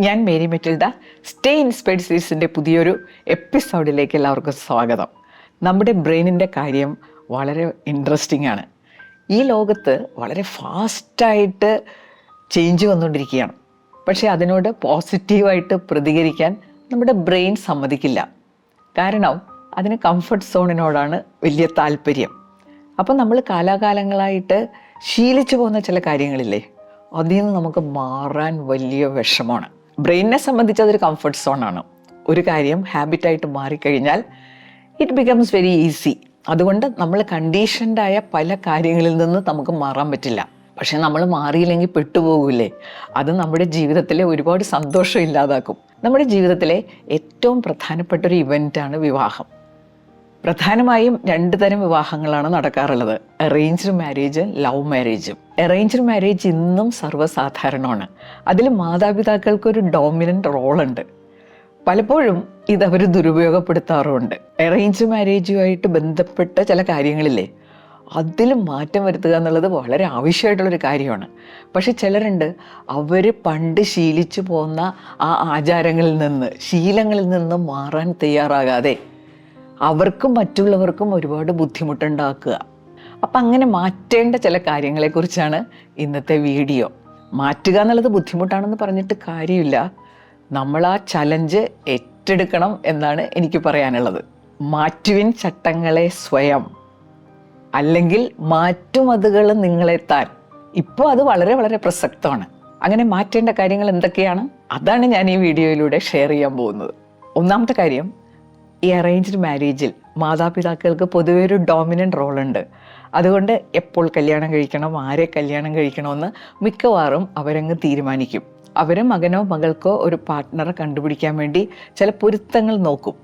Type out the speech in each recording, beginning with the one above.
ഞാൻ Mary Metilda. Stay inspired സീരീസിൻ്റെ പുതിയൊരു എപ്പിസോഡിലേക്ക് എല്ലാവർക്കും സ്വാഗതം. നമ്മുടെ ബ്രെയിനിൻ്റെ കാര്യം വളരെ ഇൻട്രസ്റ്റിംഗ് ആണ്. ഈ ലോകത്ത് വളരെ ഫാസ്റ്റായിട്ട് ചേഞ്ച് വന്നുകൊണ്ടിരിക്കുകയാണ്. പക്ഷേ അതിനോട് പോസിറ്റീവായിട്ട് പ്രതികരിക്കാൻ നമ്മുടെ ബ്രെയിൻ സമ്മതിക്കില്ല. കാരണം അതിന് കംഫർട്ട് സോണിനോടാണ് വലിയ താല്പര്യം. അപ്പം നമ്മൾ കാലാകാലങ്ങളായിട്ട് ശീലിച്ചു പോകുന്ന ചില കാര്യങ്ങളില്ലേ, അതിൽ നിന്ന് നമുക്ക് മാറാൻ വലിയ വിഷമമാണ്. ബ്രെയിനിനെ സംബന്ധിച്ച് അതൊരു കംഫർട്ട് സോണാണ്. ഒരു കാര്യം ഹാബിറ്റായിട്ട് മാറിക്കഴിഞ്ഞാൽ ഇറ്റ് ബിക്കംസ് വെരി ഈസി. അതുകൊണ്ട് നമ്മൾ കണ്ടീഷൻഡായ പല കാര്യങ്ങളിൽ നിന്ന് നമുക്ക് മാറാൻ പറ്റില്ല. പക്ഷെ നമ്മൾ മാറിയില്ലെങ്കിൽ പെട്ടുപോകില്ലേ, അത് നമ്മുടെ ജീവിതത്തിലെ ഒരുപാട് സന്തോഷം ഇല്ലാതാക്കും. നമ്മുടെ ജീവിതത്തിലെ ഏറ്റവും പ്രധാനപ്പെട്ട ഒരു ഇവൻ്റാണ് വിവാഹം. പ്രധാനമായും 2 തരം വിവാഹങ്ങളാണ് നടക്കാറുള്ളത്: അറേഞ്ച്ഡ് മാരേജ്, ലവ് മാരേജും. അറേഞ്ച്ഡ് മാരേജ് ഇന്നും സർവ്വസാധാരണമാണ്. അതിൽ മാതാപിതാക്കൾക്കൊരു ഡോമിനൻ്റ് റോളുണ്ട്. പലപ്പോഴും ഇതവർ ദുരുപയോഗപ്പെടുത്താറുമുണ്ട്. അറേഞ്ച്ഡ് മാരേജുമായിട്ട് ബന്ധപ്പെട്ട ചില കാര്യങ്ങളില്ലേ, അതിൽ മാറ്റം വരുത്തുക എന്നുള്ളത് വളരെ ആവശ്യമായിട്ടുള്ളൊരു കാര്യമാണ്. പക്ഷെ ചിലരുണ്ട്, അവർ പണ്ട് ശീലിച്ചു പോന്ന ആ ആചാരങ്ങളിൽ നിന്ന്, ശീലങ്ങളിൽ നിന്ന് മാറാൻ തയ്യാറാകാതെ അവർക്കും മറ്റുള്ളവർക്കും ഒരുപാട് ബുദ്ധിമുട്ടുണ്ടാക്കുക. അപ്പം അങ്ങനെ മാറ്റേണ്ട ചില കാര്യങ്ങളെക്കുറിച്ചാണ് ഇന്നത്തെ വീഡിയോ. മാറ്റുക എന്നുള്ളത് ബുദ്ധിമുട്ടാണെന്ന് പറഞ്ഞിട്ട് കാര്യമില്ല, നമ്മൾ ആ ചലഞ്ച് ഏറ്റെടുക്കണം എന്നാണ് എനിക്ക് പറയാനുള്ളത്. മാറ്റുവിൻ ചട്ടങ്ങളെ സ്വയം, അല്ലെങ്കിൽ മാറ്റുമതുകൾ നിങ്ങളെത്താൻ. ഇപ്പോൾ അത് വളരെ വളരെ പ്രസക്തമാണ്. അങ്ങനെ മാറ്റേണ്ട കാര്യങ്ങൾ എന്തൊക്കെയാണ്, അതാണ് ഞാൻ ഈ വീഡിയോയിലൂടെ ഷെയർ ചെയ്യാൻ പോകുന്നത്. ഒന്നാമത്തെ കാര്യം, ഈ അറേഞ്ച്ഡ് മാരേജിൽ മാതാപിതാക്കൾക്ക് പൊതുവെ ഒരു ഡോമിനൻ്റ് റോളുണ്ട്. അതുകൊണ്ട് എപ്പോൾ കല്യാണം കഴിക്കണം, ആരെ കല്യാണം കഴിക്കണമെന്ന് മിക്കവാറും അവരങ്ങ് തീരുമാനിക്കും. അവർ മകനോ മകൾക്കോ ഒരു പാർട്ട്ണറെ കണ്ടുപിടിക്കാൻ വേണ്ടി ചില പൊരുത്തങ്ങൾ നോക്കും.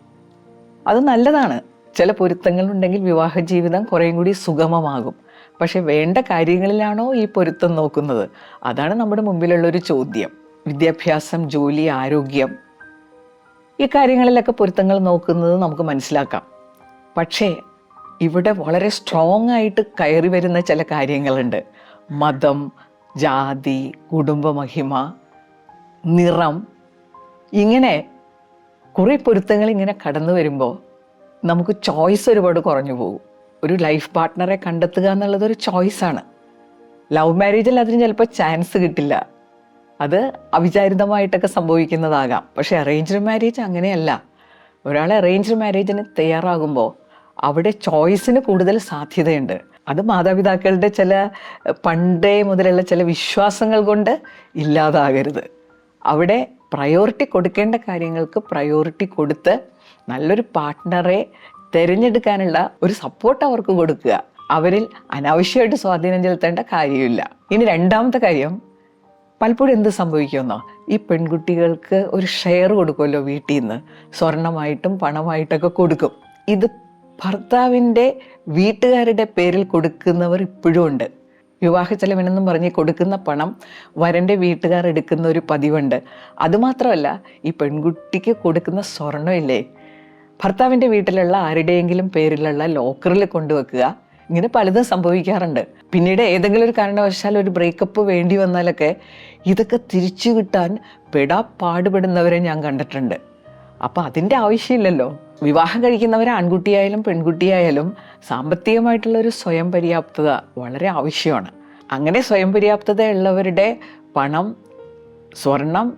അത് നല്ലതാണ്. ചില പൊരുത്തങ്ങളുണ്ടെങ്കിൽ വിവാഹ ജീവിതം കുറേയും കൂടി സുഗമമാകും. പക്ഷെ വേണ്ട കാര്യങ്ങളിലാണോ ഈ പൊരുത്തം നോക്കുന്നത്? അതാണ് നമ്മുടെ മുമ്പിലുള്ളൊരു ചോദ്യം. വിദ്യാഭ്യാസം, ജോലി, ആരോഗ്യം, ഈ കാര്യങ്ങളിലൊക്കെ പൊരുത്തങ്ങൾ നോക്കുന്നത് നമുക്ക് മനസ്സിലാക്കാം. പക്ഷേ ഇവിടെ വളരെ സ്ട്രോങ് ആയിട്ട് കയറി വരുന്ന ചില കാര്യങ്ങളുണ്ട്. മതം, ജാതി, കുടുംബമഹിമ, നിറം, ഇങ്ങനെ കുറേ പൊരുത്തങ്ങൾ ഇങ്ങനെ കടന്നു വരുമ്പോൾ നമുക്ക് ചോയ്സ് ഒരുപാട് കുറഞ്ഞു പോകും. ഒരു ലൈഫ് പാർട്ട്ണറെ കണ്ടെത്തുക എന്നുള്ളതൊരു ചോയ്സാണ്. ലവ് മാരേജിൽ അതിന് ചിലപ്പോൾ ചാൻസ് കിട്ടില്ല, അത് അവിചാരിതമായിട്ടൊക്കെ സംഭവിക്കുന്നതാകാം. പക്ഷേ അറേഞ്ച്ഡ് മാരേജ് അങ്ങനെയല്ല. ഒരാൾ അറേഞ്ച്ഡ് മാരേജിന് തയ്യാറാകുമ്പോൾ അവിടെ ചോയ്സിന് കൂടുതൽ സാധ്യതയുണ്ട്. അത് മാതാപിതാക്കളുടെ ചില പണ്ടേ മുതലുള്ള ചില വിശ്വാസങ്ങൾ കൊണ്ട് ഇല്ലാതാകരുത്. അവിടെ പ്രയോറിറ്റി കൊടുക്കേണ്ട കാര്യങ്ങൾക്ക് പ്രയോറിറ്റി കൊടുത്ത് നല്ലൊരു പാർട്ട്ണറെ തിരഞ്ഞെടുക്കാനുള്ള ഒരു സപ്പോർട്ട് അവർക്ക് കൊടുക്കുക. അവരിൽ അനാവശ്യമായിട്ട് സ്വാധീനം ചെലുത്തേണ്ട കാര്യമില്ല. ഇനി രണ്ടാമത്തെ കാര്യം, പലപ്പോഴും എന്ത് സംഭവിക്കുമെന്നോ, ഈ പെൺകുട്ടികൾക്ക് ഒരു ഷെയർ കൊടുക്കുമല്ലോ വീട്ടിൽ നിന്ന്, സ്വർണമായിട്ടും പണമായിട്ടൊക്കെ കൊടുക്കും. ഇത് ഭർത്താവിൻ്റെ വീട്ടുകാരുടെ പേരിൽ കൊടുക്കുന്നവർ ഇപ്പോഴും ഉണ്ട്. വിവാഹ ചെലവിനെന്നും പറഞ്ഞ് കൊടുക്കുന്ന പണം വരൻ്റെ വീട്ടുകാർ എടുക്കുന്ന ഒരു പതിവുണ്ട്. അതുമാത്രമല്ല, ഈ പെൺകുട്ടിക്ക് കൊടുക്കുന്ന സ്വർണ്ണമില്ലേ, ഭർത്താവിൻ്റെ വീട്ടിലുള്ള ആരുടെയെങ്കിലും പേരിലുള്ള ലോക്കറിൽ കൊണ്ടുവെക്കുക. ഇങ്ങനെ പലതും സംഭവിക്കാറുണ്ട്. പിന്നീട് ഏതെങ്കിലും ഒരു കാരണവശാൽ ഒരു ബ്രേക്കപ്പ് വേണ്ടി വന്നാലൊക്കെ ഇതൊക്കെ തിരിച്ചു കിട്ടാൻ പാടുപെടുന്നവരെ ഞാൻ കണ്ടിട്ടുണ്ട്. അപ്പം അതിൻ്റെ ആവശ്യമില്ലല്ലോ. വിവാഹം കഴിക്കുന്നവർ ആൺകുട്ടിയായാലും പെൺകുട്ടിയായാലും സാമ്പത്തികമായിട്ടുള്ളൊരു സ്വയം പര്യാപ്തത വളരെ ആവശ്യമാണ്. അങ്ങനെ സ്വയം പര്യാപ്തതയുള്ളവരുടെ പണം, സ്വർണം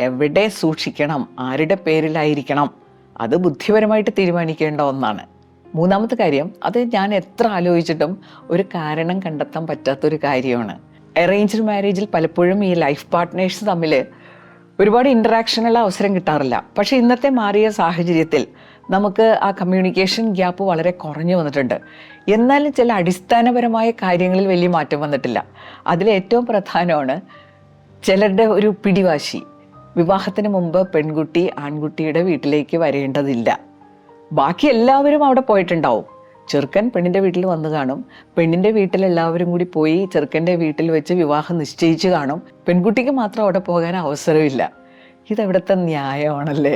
എവിടെ സൂക്ഷിക്കണം, ആരുടെ പേരിലായിരിക്കണം, അത് ബുദ്ധിപരമായിട്ട് തീരുമാനിക്കേണ്ട ഒന്നാണ്. മൂന്നാമത്തെ കാര്യം, അത് ഞാൻ എത്ര ആലോചിച്ചിട്ടും ഒരു കാരണം കണ്ടെത്താൻ പറ്റാത്തൊരു കാര്യമാണ്. അറേഞ്ച്ഡ് മാരേജിൽ പലപ്പോഴും ഈ ലൈഫ് പാർട്ട്നേഴ്സ് തമ്മിൽ ഒരുപാട് ഇൻറ്ററാക്ഷനുള്ള അവസരം കിട്ടാറില്ല. പക്ഷേ ഇന്നത്തെ മാറിയ സാഹചര്യത്തിൽ നമുക്ക് ആ കമ്മ്യൂണിക്കേഷൻ ഗ്യാപ്പ് വളരെ കുറഞ്ഞു വന്നിട്ടുണ്ട്. എന്നാലും ചില അടിസ്ഥാനപരമായ കാര്യങ്ങളിൽ വലിയ മാറ്റം വന്നിട്ടില്ല. അതിലേറ്റവും പ്രധാനമാണ് ചിലരുടെ ഒരു പിടിവാശി. വിവാഹത്തിന് മുമ്പ് പെൺകുട്ടി ആൺകുട്ടിയുടെ വീട്ടിലേക്ക് വരേണ്ടതില്ല. ബാക്കി എല്ലാവരും അവിടെ പോയിട്ടുണ്ടാവും. ചെറുക്കൻ പെണ്ണിൻ്റെ വീട്ടിൽ വന്ന് കാണും, പെണ്ണിൻ്റെ വീട്ടിലെല്ലാവരും കൂടി പോയി ചെറുക്കൻ്റെ വീട്ടിൽ വെച്ച് വിവാഹം നിശ്ചയിച്ച് കാണും. പെൺകുട്ടിക്ക് മാത്രം അവിടെ പോകാൻ അവസരമില്ല. ഇതെവിടുത്തെ ന്യായമാണല്ലേ?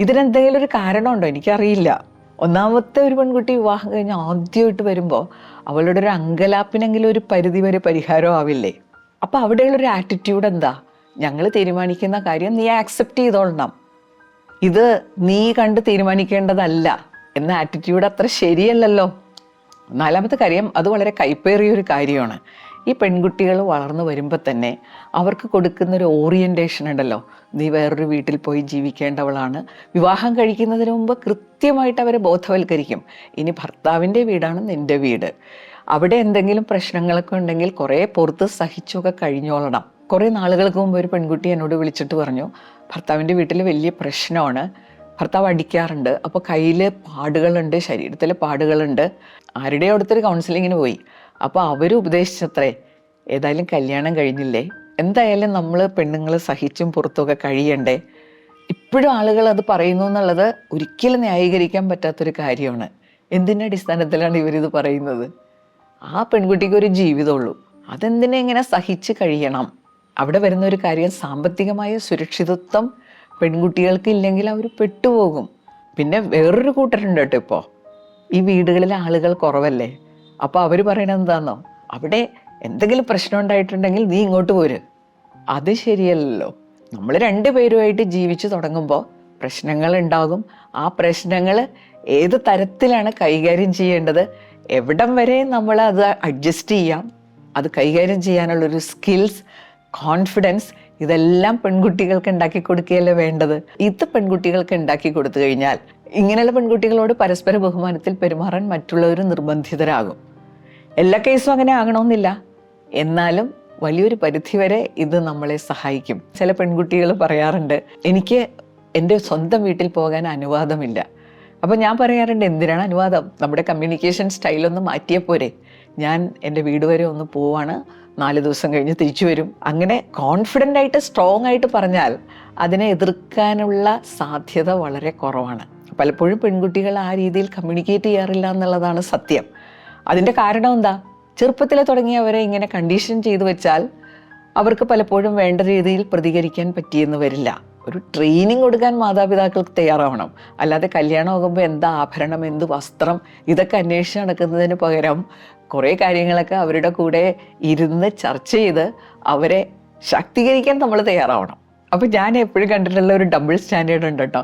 ഇതിനെന്തെങ്കിലും ഒരു കാരണമുണ്ടോ? എനിക്കറിയില്ല. ഒന്നാമത്തെ ഒരു പെൺകുട്ടി വിവാഹം കഴിഞ്ഞ് ആദ്യമായിട്ട് വരുമ്പോൾ അവളുടെ ഒരു അങ്കലാപ്പിനെങ്കിലും ഒരു പരിധി വരെ പരിഹാരം ആവില്ലേ? അപ്പോൾ അവിടെയുള്ളൊരു ആറ്റിറ്റ്യൂഡ് എന്താ? ഞങ്ങൾ തീരുമാനിക്കുന്ന കാര്യം നീ ആക്സെപ്റ്റ് ചെയ്തോളണം, ഇത് നീ കണ്ട് തീരുമാനിക്കേണ്ടതല്ല എന്ന ആറ്റിറ്റ്യൂഡ് അത്ര ശരിയല്ലല്ലോ. നാലാമത്തെ കാര്യം, അത് വളരെ കൈപ്പേറിയൊരു കാര്യമാണ്. ഈ പെൺകുട്ടികൾ വളർന്നു വരുമ്പോൾ തന്നെ അവർക്ക് കൊടുക്കുന്നൊരു ഓറിയൻറ്റേഷൻ ഉണ്ടല്ലോ, നീ വേറൊരു വീട്ടിൽ പോയി ജീവിക്കേണ്ടവളാണ്. വിവാഹം കഴിക്കുന്നതിന് മുമ്പ് കൃത്യമായിട്ട് അവരെ ബോധവൽക്കരിക്കും, ഇനി ഭർത്താവിൻ്റെ വീടാണ് നിൻ്റെ വീട്, അവിടെ എന്തെങ്കിലും പ്രശ്നങ്ങളൊക്കെ ഉണ്ടെങ്കിൽ കുറേ പുറത്ത് സഹിച്ചൊക്കെ കഴിഞ്ഞോളണം. കുറേ നാളുകൾക്ക് മുമ്പ് ഒരു പെൺകുട്ടി എന്നോട് വിളിച്ചിട്ട് പറഞ്ഞു, ഭർത്താവിൻ്റെ വീട്ടിൽ വലിയ പ്രശ്നമാണ്, ഭർത്താവ് അടിക്കാറുണ്ട്, അപ്പോൾ കയ്യിൽ പാടുകളുണ്ട്, ശരീരത്തിൽ പാടുകളുണ്ട്. ആരുടെയോ അടുത്തൊരു കൗൺസിലിങ്ങിന് പോയി. അപ്പോൾ അവർ ഉപദേശിച്ചത്രേ, ഏതായാലും കല്യാണം കഴിഞ്ഞില്ലേ, എന്തായാലും നമ്മൾ പെണ്ണുങ്ങൾ സഹിച്ചും പുറത്തൊക്കെ കഴിയണ്ടേ. ഇപ്പോഴും ആളുകൾ അത് പറയുന്നു എന്നുള്ളത് ഒരിക്കലും ന്യായീകരിക്കാൻ പറ്റാത്തൊരു കാര്യമാണ്. എന്തിൻ്റെ അടിസ്ഥാനത്തിലാണ് ഇവരിത് പറയുന്നത്? ആ പെൺകുട്ടിക്ക് ഒരു ജീവിതമുള്ളൂ, അതെന്തിനെ ഇങ്ങനെ സഹിച്ച് കഴിയണം? അവിടെ വരുന്ന ഒരു കാര്യം, സാമ്പത്തികമായ സുരക്ഷിതത്വം പെൺകുട്ടികൾക്ക് ഇല്ലെങ്കിൽ അവർ പെട്ടുപോകും. പിന്നെ വേറൊരു കൂട്ടരുണ്ട് കേട്ടോ, ഇപ്പോൾ ഈ വീടുകളിലെ ആളുകൾ കുറവല്ലേ, അപ്പോൾ അവർ പറയണത് എന്താണെന്നോ, അവിടെ എന്തെങ്കിലും പ്രശ്നം ഉണ്ടായിട്ടുണ്ടെങ്കിൽ നീ ഇങ്ങോട്ട് പോര്. അത് ശരിയല്ലല്ലോ. നമ്മൾ രണ്ടുപേരുമായിട്ട് ജീവിച്ചു തുടങ്ങുമ്പോൾ പ്രശ്നങ്ങൾ ഉണ്ടാകും. ആ പ്രശ്നങ്ങൾ ഏത് തരത്തിലാണ് കൈകാര്യം ചെയ്യേണ്ടത്, എവിടം വരെ നമ്മൾ അത് അഡ്ജസ്റ്റ് ചെയ്യാം, അത് കൈകാര്യം ചെയ്യാനുള്ളൊരു സ്കിൽസ്, കോൺഫിഡൻസ്, ഇതെല്ലാം പെൺകുട്ടികൾക്ക് ഉണ്ടാക്കി കൊടുക്കുകയല്ലേ വേണ്ടത്. ഇത് പെൺകുട്ടികൾക്ക് ഉണ്ടാക്കി കൊടുത്തു കഴിഞ്ഞാൽ ഇങ്ങനെയുള്ള പെൺകുട്ടികളോട് പരസ്പര ബഹുമാനത്തിൽ പെരുമാറാൻ മറ്റുള്ളവർ നിർബന്ധിതരാകും. എല്ലാ കേസും അങ്ങനെ ആകണമെന്നില്ല, എന്നാലും വലിയൊരു പരിധിവരെ ഇത് നമ്മളെ സഹായിക്കും. ചില പെൺകുട്ടികൾ പറയാറുണ്ട്, എനിക്ക് എൻ്റെ സ്വന്തം വീട്ടിൽ പോകാൻ അനുവാദമില്ല. അപ്പോൾ ഞാൻ പറയാറുണ്ട്, എന്തിനാണ് അനുവാദം? നമ്മുടെ കമ്മ്യൂണിക്കേഷൻ സ്റ്റൈലൊന്ന് മാറ്റിയാൽ പോരെ. ഞാൻ എൻ്റെ വീട് വരെ ഒന്ന് പോവാണ്, 4 ദിവസം കഴിഞ്ഞ് തിരിച്ചു വരും. അങ്ങനെ കോൺഫിഡൻ്റ് ആയിട്ട് സ്ട്രോങ് ആയിട്ട് പറഞ്ഞാൽ അതിനെ എതിർക്കാനുള്ള സാധ്യത വളരെ കുറവാണ്. പലപ്പോഴും പെൺകുട്ടികൾ ആ രീതിയിൽ കമ്മ്യൂണിക്കേറ്റ് ചെയ്യാറില്ല എന്നുള്ളതാണ് സത്യം. അതിൻ്റെ കാരണം എന്താ? ചെറുപ്പത്തിലെ തുടങ്ങി അവരെ ഇങ്ങനെ കണ്ടീഷൻ ചെയ്തു വെച്ചാൽ അവർക്ക് പലപ്പോഴും വേണ്ട രീതിയിൽ പ്രതികരിക്കാൻ പറ്റിയെന്ന് വരില്ല. ഒരു ട്രെയിനിങ് കൊടുക്കാൻ മാതാപിതാക്കൾക്ക് തയ്യാറാവണം. അല്ലാതെ കല്യാണമാകുമ്പോൾ എന്താ ആഭരണം, എന്ത് വസ്ത്രം, ഇതൊക്കെ അന്വേഷിച്ച് നടക്കുന്നതിന് പകരം കുറേ കാര്യങ്ങളൊക്കെ അവരുടെ കൂടെ ഇരുന്ന് ചർച്ച ചെയ്ത് അവരെ ശാക്തീകരിക്കാൻ നമ്മൾ തയ്യാറാവണം. അപ്പോൾ ഞാൻ എപ്പോഴും കണ്ടിട്ടുള്ള ഒരു ഡബിൾ സ്റ്റാൻഡേർഡ് ഉണ്ട് കേട്ടോ.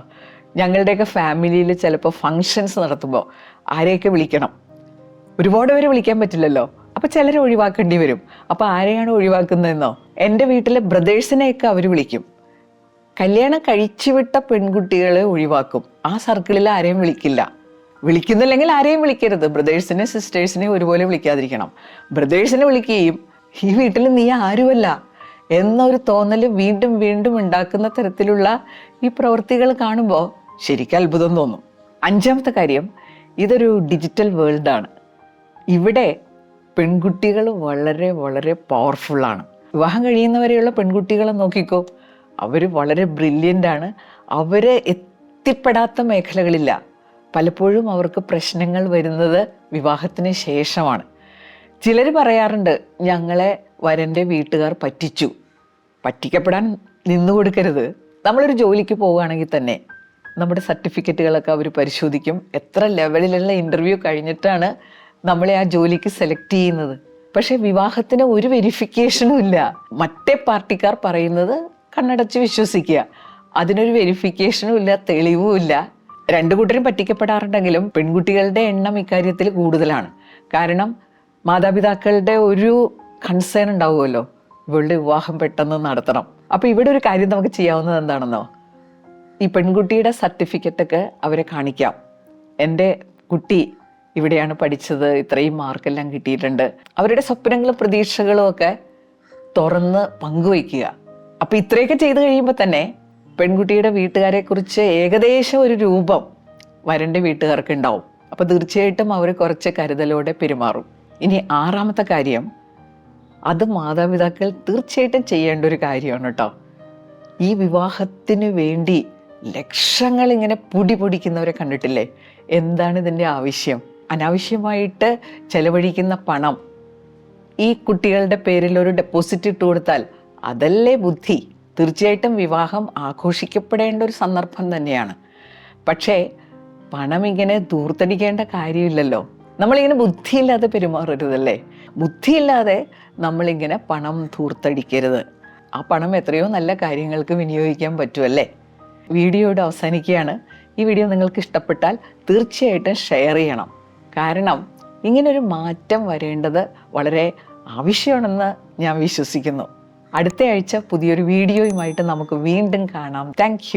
ഞങ്ങളുടെയൊക്കെ ഫാമിലിയിൽ ചിലപ്പോൾ ഫങ്ഷൻസ് നടത്തുമ്പോൾ ആരെയൊക്കെ വിളിക്കണം, ഒരുപാട് പേര് വിളിക്കാൻ പറ്റില്ലല്ലോ, അപ്പോൾ ചിലരെ ഒഴിവാക്കേണ്ടി വരും. അപ്പോൾ ആരെയാണ് ഒഴിവാക്കുന്നതെന്നോ, എൻ്റെ വീട്ടിലെ ബ്രദേഴ്സിനെയൊക്കെ അവർ വിളിക്കും. കല്യാണം കഴിച്ചുവിട്ട പെൺകുട്ടികളെ ഒഴിവാക്കും. ആ സർക്കിളിൽ ആരെയും വിളിക്കില്ല. വിളിക്കുന്നില്ലെങ്കിൽ ആരെയും വിളിക്കരുത്. ബ്രദേഴ്സിനെ സിസ്റ്റേഴ്സിനെ ഒരുപോലെ വിളിക്കാതിരിക്കണം. ബ്രദേഴ്സിനെ വിളിക്കുകയും ഈ വീട്ടിൽ നീ ആരുമല്ല എന്നൊരു തോന്നൽ വീണ്ടും വീണ്ടും ഉണ്ടാക്കുന്ന തരത്തിലുള്ള ഈ പ്രവൃത്തികൾ കാണുമ്പോൾ ശരിക്കും അത്ഭുതം തോന്നും. 5ാമത്തെ കാര്യം, ഇതൊരു ഡിജിറ്റൽ വേൾഡാണ്. ഇവിടെ പെൺകുട്ടികൾ വളരെ വളരെ പവർഫുള്ളാണ്. വിവാഹം കഴിയുന്നവരെയുള്ള പെൺകുട്ടികളെ നോക്കിക്കോ, അവർ വളരെ ബ്രില്യൻ്റാണ്. അവർ എത്തിപ്പെടാത്ത മേഖലകളില്ല. പലപ്പോഴും അവർക്ക് പ്രശ്നങ്ങൾ വരുന്നത് വിവാഹത്തിന് ശേഷമാണ്. ചിലർ പറയാറുണ്ട്, ഞങ്ങളെ വരൻ്റെ വീട്ടുകാർ പറ്റിച്ചു. പറ്റിക്കപ്പെടാൻ നിന്നു കൊടുക്കരുത്. നമ്മളൊരു ജോലിക്ക് പോവുകയാണെങ്കിൽ തന്നെ നമ്മുടെ സർട്ടിഫിക്കറ്റുകളൊക്കെ അവർ പരിശോധിക്കും. എത്ര ലെവലിലുള്ള ഇൻ്റർവ്യൂ കഴിഞ്ഞിട്ടാണ് നമ്മളെ ആ ജോലിക്ക് സെലക്ട് ചെയ്യുന്നത്. പക്ഷേ വിവാഹത്തിന് ഒരു വെരിഫിക്കേഷനും ഇല്ല. മറ്റേ പാർട്ടിക്കാർ പറയുന്നത് കണ്ണടച്ച് വിശ്വസിക്കുക. അതിനൊരു വെരിഫിക്കേഷനും ഇല്ല, തെളിവും ഇല്ല. 2 കൂട്ടരും പറ്റിക്കപ്പെടാറുണ്ടെങ്കിലും പെൺകുട്ടികളുടെ എണ്ണം ഇക്കാര്യത്തിൽ കൂടുതലാണ്. കാരണം മാതാപിതാക്കളുടെ ഒരു കൺസേൺ ഉണ്ടാവുമല്ലോ, ഇവളുടെ വിവാഹം പെട്ടെന്ന് നടത്തണം. അപ്പോൾ ഇവിടെ ഒരു കാര്യം നമുക്ക് ചെയ്യാവുന്നത് എന്താണെന്നോ, ഈ പെൺകുട്ടിയുടെ സർട്ടിഫിക്കറ്റൊക്കെ അവരെ കാണിക്കാം. എൻ്റെ കുട്ടി ഇവിടെയാണ് പഠിച്ചത്, ഇത്രയും മാർക്കെല്ലാം കിട്ടിയിട്ടുണ്ട്. അവരുടെ സ്വപ്നങ്ങളും പ്രതീക്ഷകളും ഒക്കെ തുറന്ന് പങ്കുവയ്ക്കുക. അപ്പോൾ ഇത്രയൊക്കെ ചെയ്തു കഴിയുമ്പോൾ തന്നെ പെൺകുട്ടിയുടെ വീട്ടുകാരെക്കുറിച്ച് ഏകദേശം ഒരു രൂപം വരൻ്റെ വീട്ടുകാർക്ക് ഉണ്ടാവും. അപ്പോൾ തീർച്ചയായിട്ടും അവർ കുറച്ച് കരുതലോടെ പെരുമാറും. ഇനി 6ാമത്തെ കാര്യം, അത് മാതാപിതാക്കൾ തീർച്ചയായിട്ടും ചെയ്യേണ്ട ഒരു കാര്യമാണ് കേട്ടോ. ഈ വിവാഹത്തിന് വേണ്ടി ലക്ഷങ്ങൾ ഇങ്ങനെ പൊടിക്കുന്നവരെ കണ്ടിട്ടില്ലേ? എന്താണ് ഇതിൻ്റെ ആവശ്യം? അനാവശ്യമായിട്ട് ചെലവഴിക്കുന്ന പണം ഈ കുട്ടികളുടെ പേരിൽ ഒരു ഡെപ്പോസിറ്റ് ഇട്ട് കൊടുത്താൽ അതല്ലേ ബുദ്ധി? തീർച്ചയായിട്ടും വിവാഹം ആഘോഷിക്കപ്പെടേണ്ട ഒരു സന്ദർഭം തന്നെയാണ്. പക്ഷേ പണം ഇങ്ങനെ ധൂർത്തടിക്കേണ്ട കാര്യമില്ലല്ലോ. നമ്മളിങ്ങനെ ബുദ്ധിയില്ലാതെ പെരുമാറരുതല്ലേ. ബുദ്ധിയില്ലാതെ നമ്മളിങ്ങനെ പണം ധൂർത്തടിക്കരുത്. ആ പണം എത്രയോ നല്ല കാര്യങ്ങൾക്ക് വിനിയോഗിക്കാൻ പറ്റുമല്ലേ. വീഡിയോയുടെ അവസാനിക്കുകയാണ്. ഈ വീഡിയോ നിങ്ങൾക്ക് ഇഷ്ടപ്പെട്ടാൽ തീർച്ചയായിട്ടും ഷെയർ ചെയ്യണം. കാരണം ഇങ്ങനൊരു മാറ്റം വരേണ്ടത് വളരെ ആവശ്യമാണെന്ന് ഞാൻ വിശ്വസിക്കുന്നു. അടുത്ത ആഴ്ച പുതിയൊരു വീഡിയോയുമായിട്ട് നമുക്ക് വീണ്ടും കാണാം. താങ്ക്